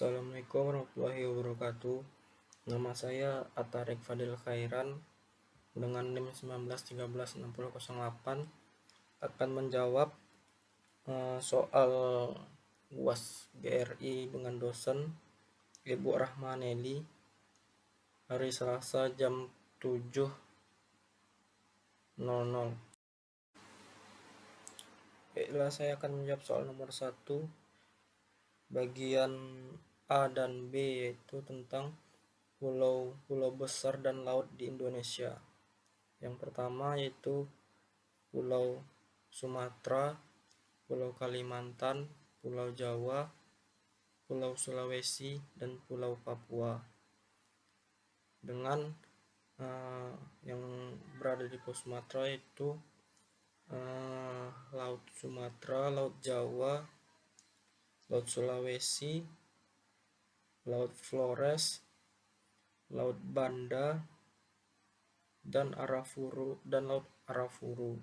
Assalamualaikum warahmatullahi wabarakatuh. Nama saya Atarik Fadil Khairan dengan NIM 19136008 akan menjawab soal UAS GRI dengan dosen Ibu Rahmaneli hari Selasa jam 7.00. Baiklah, saya akan menjawab soal nomor 1 bagian A dan B, yaitu tentang pulau-pulau besar dan laut di Indonesia. Yang pertama yaitu Pulau Sumatera, Pulau Kalimantan, Pulau Jawa, Pulau Sulawesi, dan Pulau Papua. Dengan yang berada di Pulau Sumatera yaitu Laut Sumatera, Laut Jawa, Laut Sulawesi, Laut Flores, Laut Banda, dan Laut Arafuru.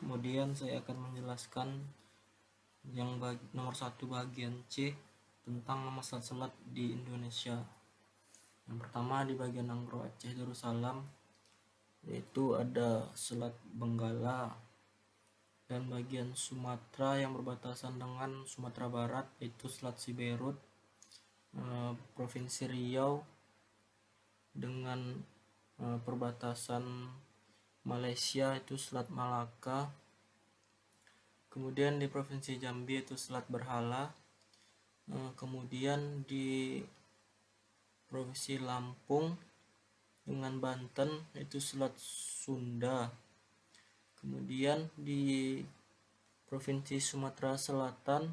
Kemudian saya akan menjelaskan yang nomor 1 bagian C tentang nama selat-selat di Indonesia. Yang pertama di bagian Anggro Aceh Darussalam, yaitu ada Selat Benggala, dan bagian Sumatera yang berbatasan dengan Sumatera Barat yaitu Selat Siberut, Provinsi Riau dengan perbatasan Malaysia itu Selat Malaka. Kemudian di Provinsi Jambi itu Selat Berhala. Kemudian di Provinsi Lampung dengan Banten itu Selat Sunda. Kemudian di Provinsi Sumatera Selatan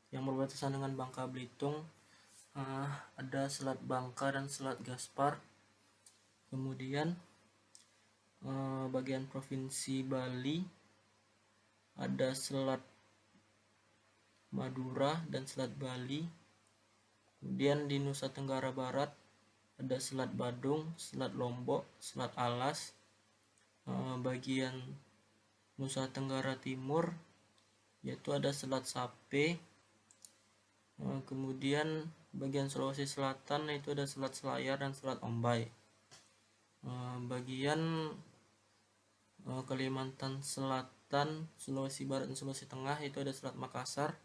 yang berbatasan dengan Bangka Belitung ada Selat Bangka dan Selat Gaspar. Kemudian bagian Provinsi Bali ada Selat Madura dan Selat Bali. Kemudian di Nusa Tenggara Barat ada Selat Badung, Selat Lombok, Selat Alas. Bagian Nusa Tenggara Timur yaitu ada Selat Sape. Kemudian bagian Sulawesi Selatan yaitu ada Selat Selayar dan Selat Ombai. Bagian Kalimantan Selatan, Sulawesi Barat dan Sulawesi Tengah itu ada Selat Makassar,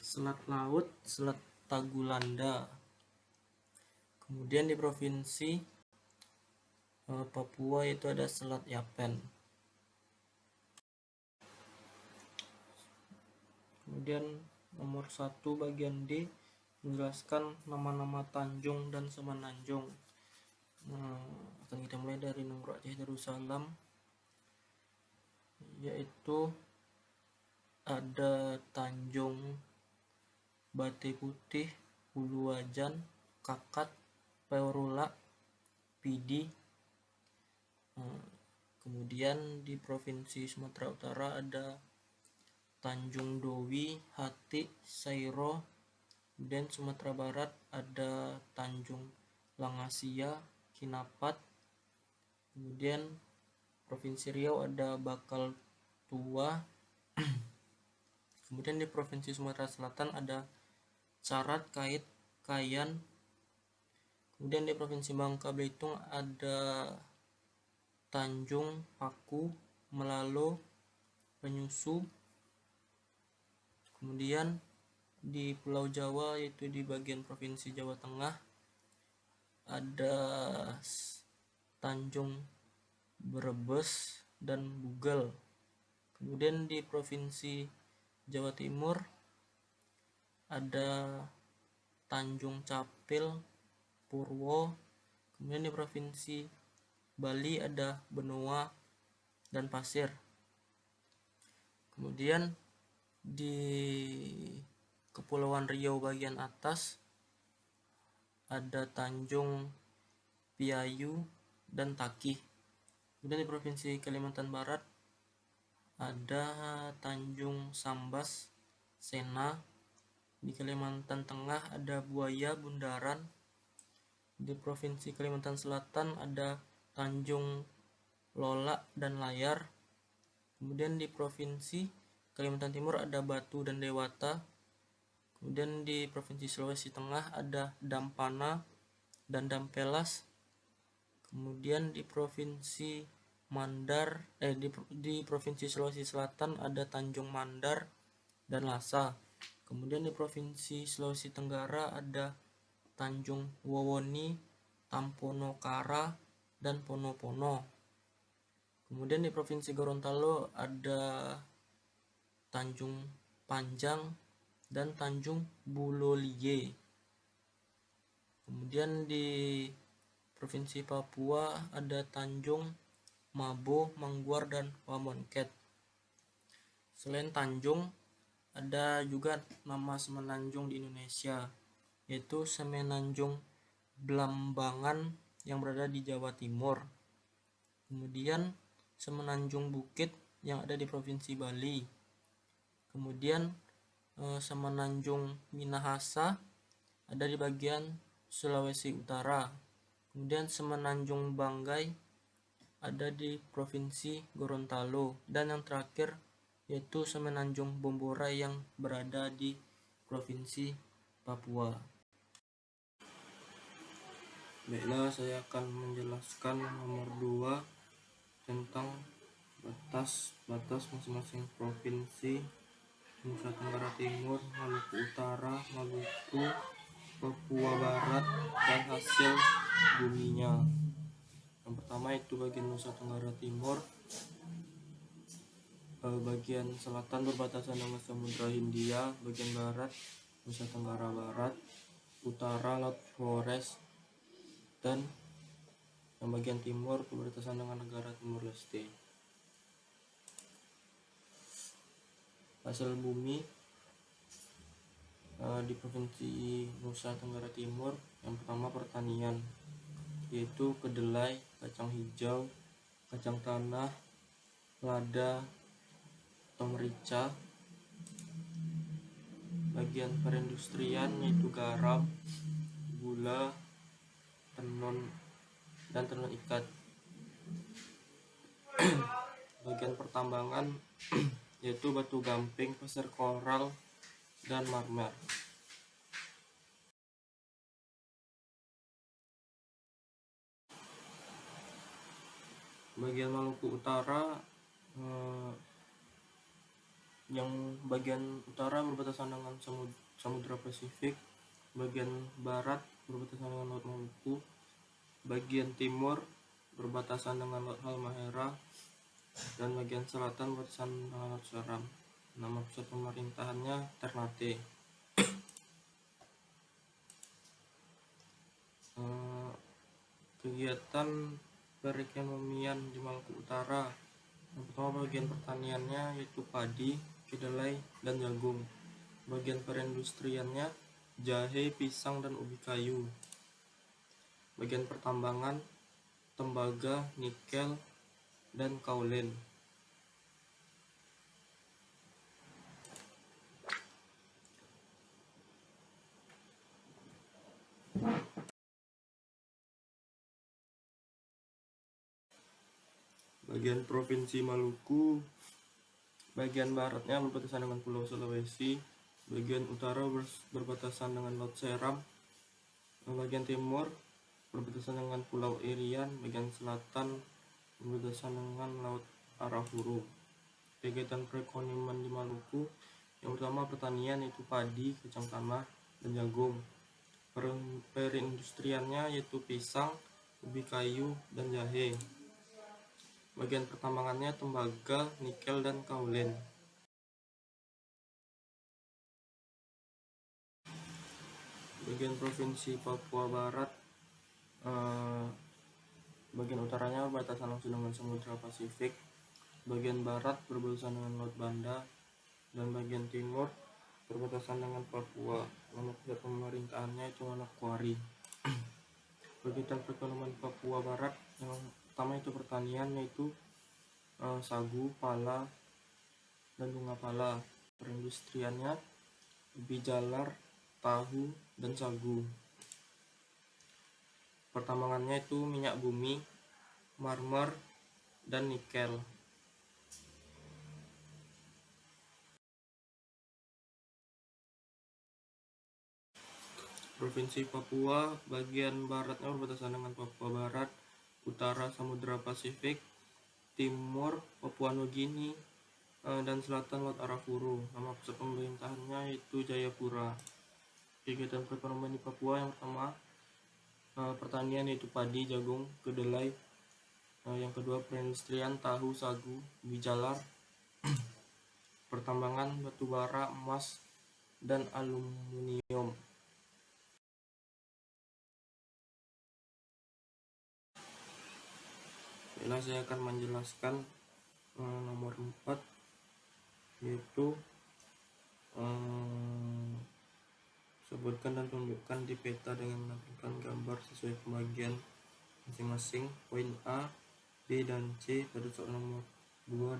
Selat Laut, Selat Tagulanda. Kemudian di Provinsi Papua itu ada Selat Yapen. Kemudian nomor 1 bagian D menjelaskan nama-nama tanjung dan semenanjung. Akan kita mulai dari Anggro Aceh Darussalam, yaitu ada Tanjung Batai Putih, Uluwajan, Kakat, Peorula, Pidi. Kemudian di Provinsi Sumatera Utara ada Tanjung Dowi, Hati, Sairo. Dan Sumatera Barat ada Tanjung Langasia, Kinapat. Kemudian Provinsi Riau ada Bakal Tua. Kemudian di Provinsi Sumatera Selatan ada Carat, Kait, Kayan. Kemudian di Provinsi Bangka Belitung ada Tanjung, Paku, Melalo, Penyusu. Kemudian di Pulau Jawa yaitu di bagian Provinsi Jawa Tengah ada Tanjung Brebes dan Bugel. Kemudian di Provinsi Jawa Timur ada Tanjung Capil, Purwo. Kemudian di Provinsi Bali ada Benoa dan Pasir. Kemudian di Kepulauan Riau bagian atas ada Tanjung Piayu dan Takih. Kemudian di Provinsi Kalimantan Barat ada Tanjung Sambas, Sena. Di Kalimantan Tengah ada Buaya, Bundaran. Di Provinsi Kalimantan Selatan ada Tanjung Lola dan Layar. Kemudian di Provinsi Kalimantan Timur ada Batu dan Dewata. Kemudian di Provinsi Sulawesi Tengah ada Dampana dan Dampelas. Kemudian di Provinsi di Provinsi Sulawesi Selatan ada Tanjung Mandar dan Lasa. Kemudian di Provinsi Sulawesi Tenggara ada Tanjung Wowoni, Tamponokara, dan Pono-Pono. Kemudian di Provinsi Gorontalo ada Tanjung Panjang dan Tanjung Bulolie. Kemudian di Provinsi Papua ada Tanjung Mabo, Mangguar, dan Wamonket. Selain Tanjung, ada juga nama semenanjung di Indonesia, yaitu Semenanjung Blambangan yang berada di Jawa Timur. Kemudian Semenanjung Bukit yang ada di Provinsi Bali. Kemudian Semenanjung Minahasa ada di bagian Sulawesi Utara. Kemudian Semenanjung Banggai ada di Provinsi Gorontalo. Dan yang terakhir yaitu Semenanjung Bombora yang berada di Provinsi Papua. Baiklah, saya akan menjelaskan nomor 2 tentang batas masing-masing provinsi: Nusa Tenggara Timur, Maluku Utara, Maluku, Papua Barat, dan hasil buminya. Yang pertama itu bagian Nusa Tenggara Timur. Bagian selatan berbatasan dengan Samudra Hindia, bagian barat Nusa Tenggara Barat, utara Laut Flores, dan yang bagian timur berbatasan dengan negara Timur Leste. Hasil bumi di Provinsi Nusa Tenggara Timur, yang pertama pertanian, yaitu kedelai, kacang hijau, kacang tanah, lada, atau merica. Bagian perindustrian yaitu garam, gula, tenun, dan tenun ikat. Bagian pertambangan yaitu batu gamping, pasir koral, dan marmer. Bagian Maluku Utara, yang bagian utara berbatasan dengan Samudra Pasifik, bagian barat berbatasan dengan Laut Maluku, bagian timur berbatasan dengan Laut Halmahera, dan bagian selatan berbatasan dengan Laut Seram. Nama pusat pemerintahannya Ternate. Kegiatan perekonomian di Maluku Utara, yang pertama bagian pertaniannya yaitu padi, kedelai, dan jagung. Bagian perindustriannya jahe, pisang, dan ubi kayu. Bagian pertambangan tembaga, nikel, dan kaulen. Bagian Provinsi Maluku, bagian baratnya berbatasan dengan Pulau Sulawesi, bagian utara berbatasan dengan Laut Seram, bagian timur berbatasan dengan Pulau Irian, bagian selatan berbatasan dengan Laut Arafuru. Kegiatan perekonomian di Maluku, yang pertama pertanian yaitu padi, kacang tanah, dan jagung. Perindustriannya yaitu pisang, ubi kayu, dan jahe. Bagian pertambangannya tembaga, nikel, dan kaulen. Bagian Provinsi Papua Barat, bagian utaranya berbatasan langsung dengan Samudra Pasifik, bagian barat berbatasan dengan Laut Banda, dan bagian timur berbatasan dengan Papua. Nama pusat pemerintahannya itu Manokwari. Kegiatan perekonomian Papua Barat, yang pertama itu pertanian, yaitu sagu, pala, dan bunga pala. Perindustriannya ubi jalar, tahu, dan sagu. Pertambangannya itu minyak bumi, marmer, dan nikel. Provinsi Papua bagian baratnya berbatasan dengan Papua Barat, utara Samudra Pasifik, timur Papua Nugini, dan selatan Laut Arafuru. Nama pusat pemerintahannya yaitu Jayapura. Kegiatan perekonomian di Papua yang pertama pertanian yaitu padi, jagung, kedelai. Yang kedua perindustrian tahu, sagu, bijalar, pertambangan batu bara, emas, dan aluminium. Baiklah, saya akan menjelaskan nomor 4, yaitu sebutkan dan tunjukkan di peta dengan menampilkan gambar sesuai pembagian masing-masing. Poin A, B, dan C pada soal nomor 2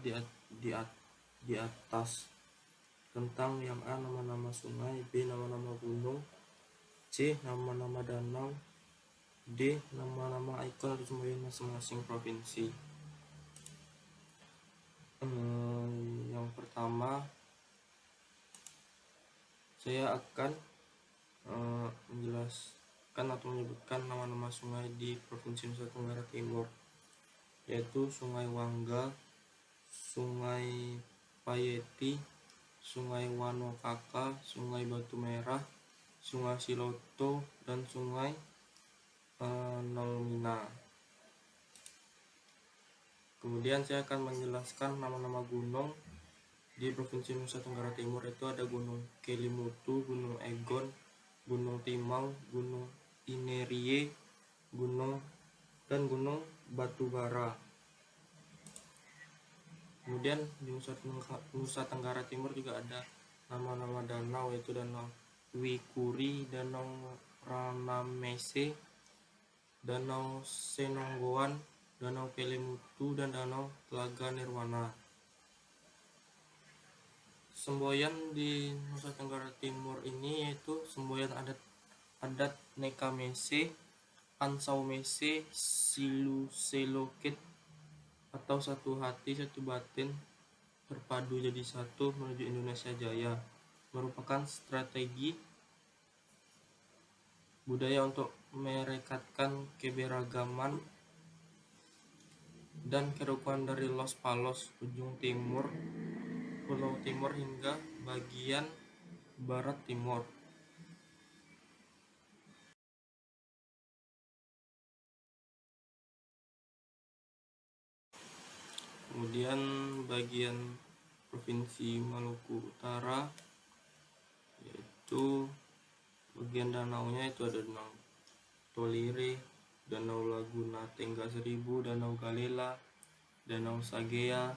di atas. Tentang yang A, nama-nama sungai, B, nama-nama gunung, C, nama-nama danau, D, nama-nama ikon atau semboyan masing-masing provinsi. Yang pertama, saya akan menjelaskan atau menyebutkan nama-nama sungai di Provinsi Nusa Tenggara Timur, yaitu Sungai Wangga, Sungai Payeti, Sungai Wanokaka, Sungai Batu Merah, Sungai Siloto, dan Sungai Nolmina. Kemudian saya akan menjelaskan nama-nama gunung di Provinsi Nusa Tenggara Timur, itu ada Gunung Kelimutu, Gunung Egon, Gunung Timau, Gunung Inerie, dan Gunung Batubara. Kemudian di Nusa Tenggara Timur juga ada nama-nama danau, yaitu Danau Wikuri, Danau Ranamese, Danau Senonggoan, Danau Kelimutu, dan Danau Telaga Nirwana. Semboyan di Nusa Tenggara Timur ini yaitu semboyan adat Nekamese, Ansaumese, Siluselokit atau satu hati satu batin terpadu jadi satu menuju Indonesia Jaya, merupakan strategi budaya untuk merekatkan keberagaman dan kerukunan dari Los Palos ujung timur Pulau Timur hingga bagian barat timur. Kemudian bagian Provinsi Maluku Utara, yaitu bagian danaunya itu ada Danau Tolire, Danau Laguna Tengga Seribu, Danau Galela, Danau Sagea.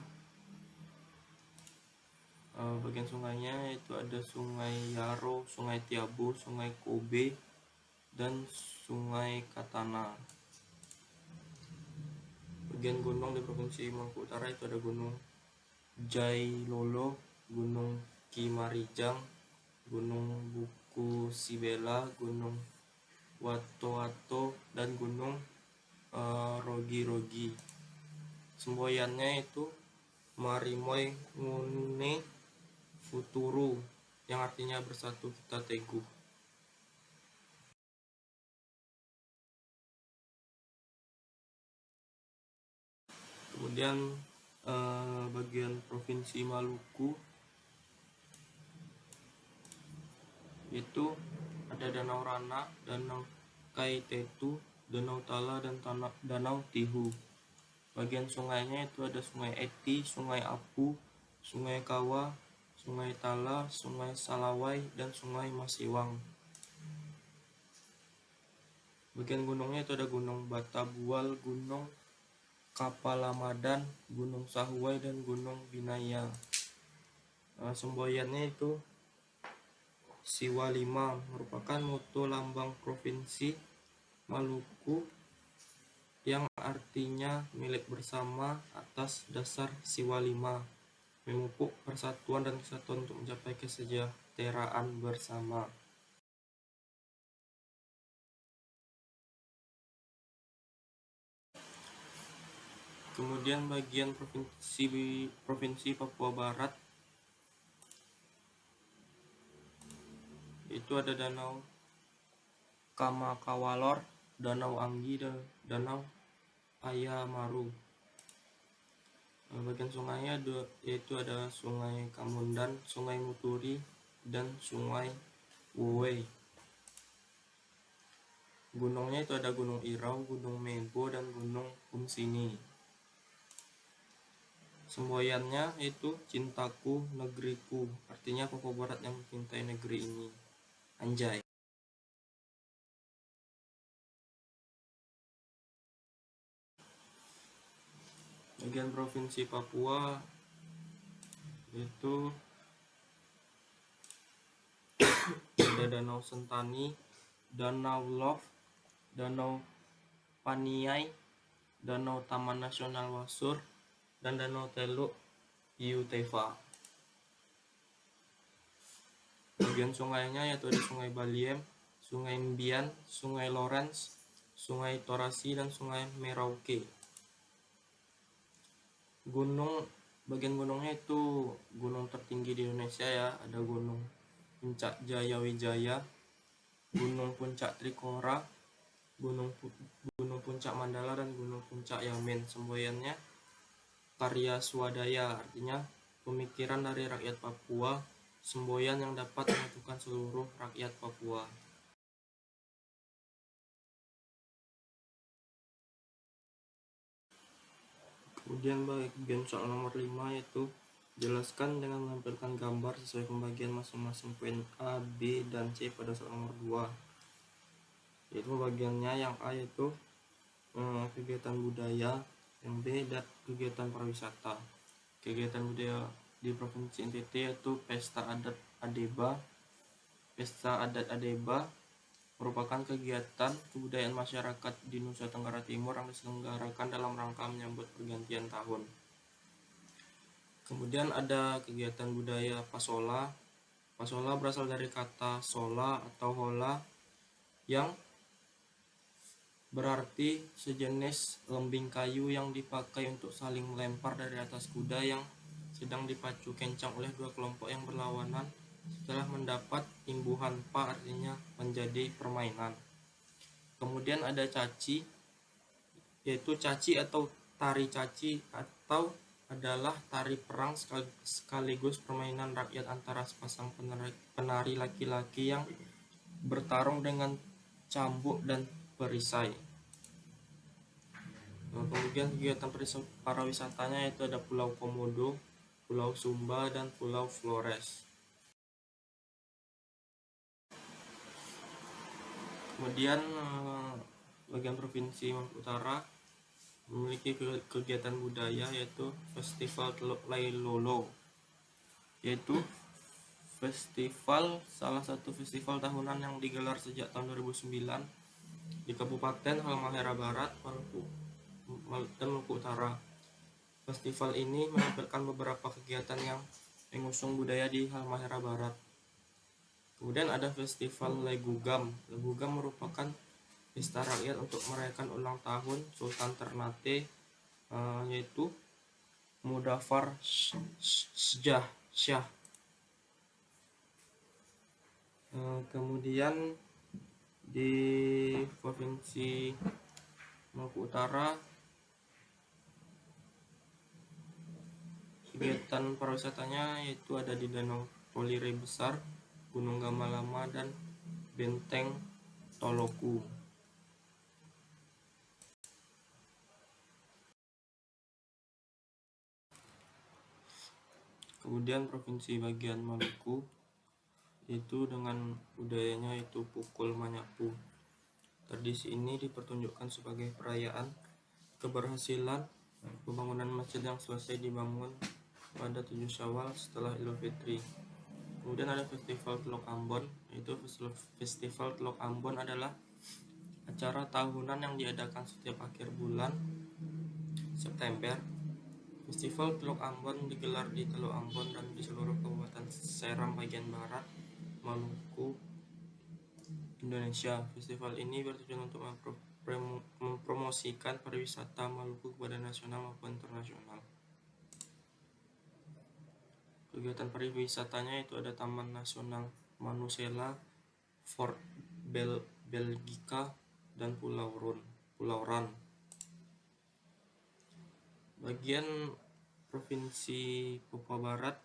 Bagian sungainya itu ada Sungai Yaro, Sungai Tiabo, Sungai Kobe, dan Sungai Katana. Bagian gunung di Provinsi Maluku Utara itu ada Gunung Jailolo, Gunung Kimarijang, Gunung Buku Sibela, Gunung Wato-Wato, dan Gunung Rogi-Rogi. Semboyannya itu Marimoy Ngune Futuru, yang artinya bersatu kita teguh. Kemudian bagian Provinsi Maluku itu ada Danau Rana, Danau Kaitetu, Danau Tala, dan Danau Tihu. Bagian sungainya itu ada Sungai Eti, Sungai Apu, Sungai Kawa, Sungai Tala, Sungai Salawai, dan Sungai Masiwang. Bagian gunungnya itu ada Gunung Batabual, Gunung Kapalamadan, Gunung Sahuai, dan Gunung Binaya. Semboyannya itu Siwa 5, merupakan moto lambang Provinsi Maluku yang artinya milik bersama atas dasar Siwa 5, memupuk persatuan dan kesatuan untuk mencapai kesejahteraan bersama. Kemudian bagian Provinsi Papua Barat itu ada Danau Kamakawalor, Danau Anggi, dan Danau Ayamaru. Bagian sungainya yaitu ada Sungai Kamundan, Sungai Muturi, dan Sungai Wuwei. Gunungnya itu ada Gunung Irau, Gunung Mebo, dan Gunung Kumsini. Semboyannya itu cintaku negeriku, artinya Papua Barat yang mencintai negeri ini. Anjay. Bagian provinsi Papua itu ada Danau Sentani, Danau Love, Danau Paniai, Danau Taman Nasional Wasur, dan Danau Teluk Iutefa. Bagian sungainya yaitu ada Sungai Baliem, Sungai Mbian, Sungai Lawrence, Sungai Torasi, dan Sungai Merauke. Bagian gunungnya itu gunung tertinggi di Indonesia ya, ada Gunung Puncak Jaya Wijaya, Gunung Puncak Trikora, Gunung Puncak Mandala, dan Gunung Puncak Yamin. Semboyannya karya swadaya, artinya pemikiran dari rakyat Papua, semboyan yang dapat menyatukan seluruh rakyat Papua. Kemudian bagian soal nomor 5 yaitu jelaskan dengan menampilkan gambar sesuai pembagian masing-masing poin A, B, dan C pada soal nomor 2. Yaitu bagiannya yang A yaitu kegiatan budaya, yang B kegiatan pariwisata. Kegiatan budaya di Provinsi NTT yaitu Pesta Adat Adeba. Pesta Adat Adeba merupakan kegiatan kebudayaan masyarakat di Nusa Tenggara Timur yang diselenggarakan dalam rangka menyambut pergantian tahun. Kemudian ada kegiatan budaya Pasola. Pasola berasal dari kata sola atau hola yang berarti sejenis lembing kayu yang dipakai untuk saling melempar dari atas kuda yang sedang dipacu kencang oleh dua kelompok yang berlawanan setelah mendapat imbuhan pa, artinya menjadi permainan. Kemudian ada caci, yaitu caci atau tari caci atau adalah tari perang sekaligus permainan rakyat antara sepasang penari laki-laki yang bertarung dengan cambuk dan perisai. Kemudian kegiatan pariwisatanya yaitu ada Pulau Komodo, Pulau Sumba, dan Pulau Flores. Kemudian bagian Provinsi Maluku Utara memiliki kegiatan budaya yaitu Festival Teluk Lailolo, yaitu salah satu festival tahunan yang digelar sejak tahun 2009 di Kabupaten Halmahera Barat, Maluku Utara. Festival ini menampilkan beberapa kegiatan yang mengusung budaya di Halmahera Barat. Kemudian ada Festival Legugam. Legugam merupakan pesta rakyat untuk merayakan ulang tahun Sultan Ternate, yaitu Mudafar Shah. Kemudian di Provinsi Maluku Utara kegiatan pariwisatanya yaitu ada di Danau Tolire Besar, Gunung Gamalama, dan Benteng Toloku. Kemudian Provinsi bagian Maluku itu dengan budayanya itu pukul manyapu. Tradisi ini dipertunjukkan sebagai perayaan keberhasilan pembangunan masjid yang selesai dibangun pada 7 Syawal setelah Idul Fitri. Kemudian ada Festival Teluk Ambon, yaitu Festival Teluk Ambon adalah acara tahunan yang diadakan setiap akhir bulan September. Festival Teluk Ambon digelar di Teluk Ambon dan di seluruh Kabupaten Seram bagian barat Maluku, Indonesia. Festival ini bertujuan untuk mempromosikan pariwisata Maluku kepada nasional maupun internasional. Kegiatan pariwisatanya itu ada Taman Nasional Manusela, Fort Belgika, dan Pulau Ran. Bagian Provinsi Papua Barat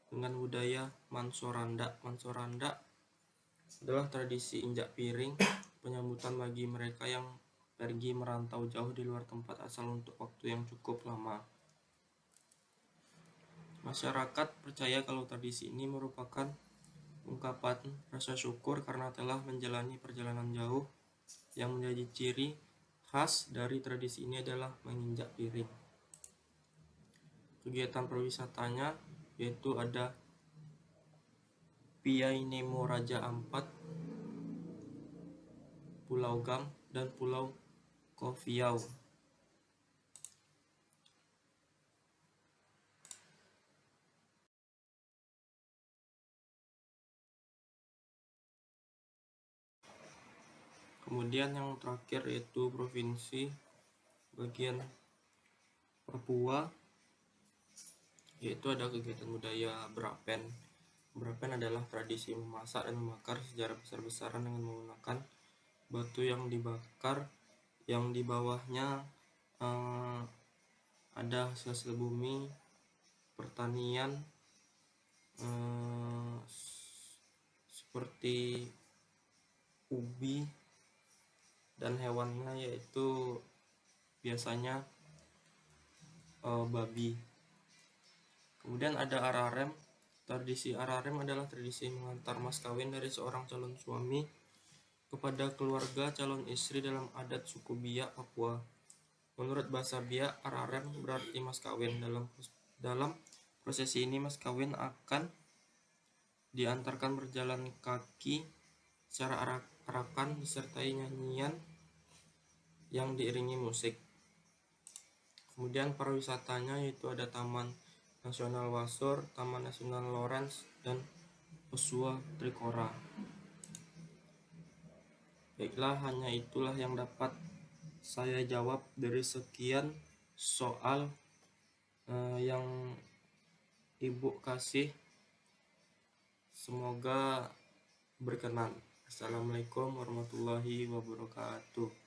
dengan budaya Mansoranda. Mansoranda adalah tradisi injak piring, penyambutan bagi mereka yang pergi merantau jauh di luar tempat asal untuk waktu yang cukup lama. Masyarakat percaya kalau tradisi ini merupakan ungkapan rasa syukur karena telah menjalani perjalanan jauh. Yang menjadi ciri khas dari tradisi ini adalah menginjak piring. Kegiatan perwisatanya yaitu ada Piainemo Raja Ampat, Pulau Gam, dan Pulau Kofiau. Kemudian yang terakhir yaitu provinsi bagian Papua, yaitu ada kegiatan budaya Brapen. Brapen adalah tradisi memasak dan membakar secara besar-besaran dengan menggunakan batu yang dibakar, yang di bawahnya ada hasil bumi, pertanian, seperti ubi, dan hewannya yaitu biasanya babi. Kemudian ada ararem. Tradisi ararem adalah tradisi mengantar mas kawin dari seorang calon suami kepada keluarga calon istri dalam adat suku Biak Papua. Menurut bahasa Biak, ararem berarti mas kawin. Dalam prosesi ini mas kawin akan diantarkan berjalan kaki secara arak-arakan disertai nyanyian yang diiringi musik. Kemudian pariwisatanya yaitu ada Taman Nasional Wasur, Taman Nasional Lawrence, dan Osua Trikora. Baiklah, hanya itulah yang dapat saya jawab dari sekian soal yang Ibu kasih. Semoga berkenan. Assalamualaikum warahmatullahi wabarakatuh.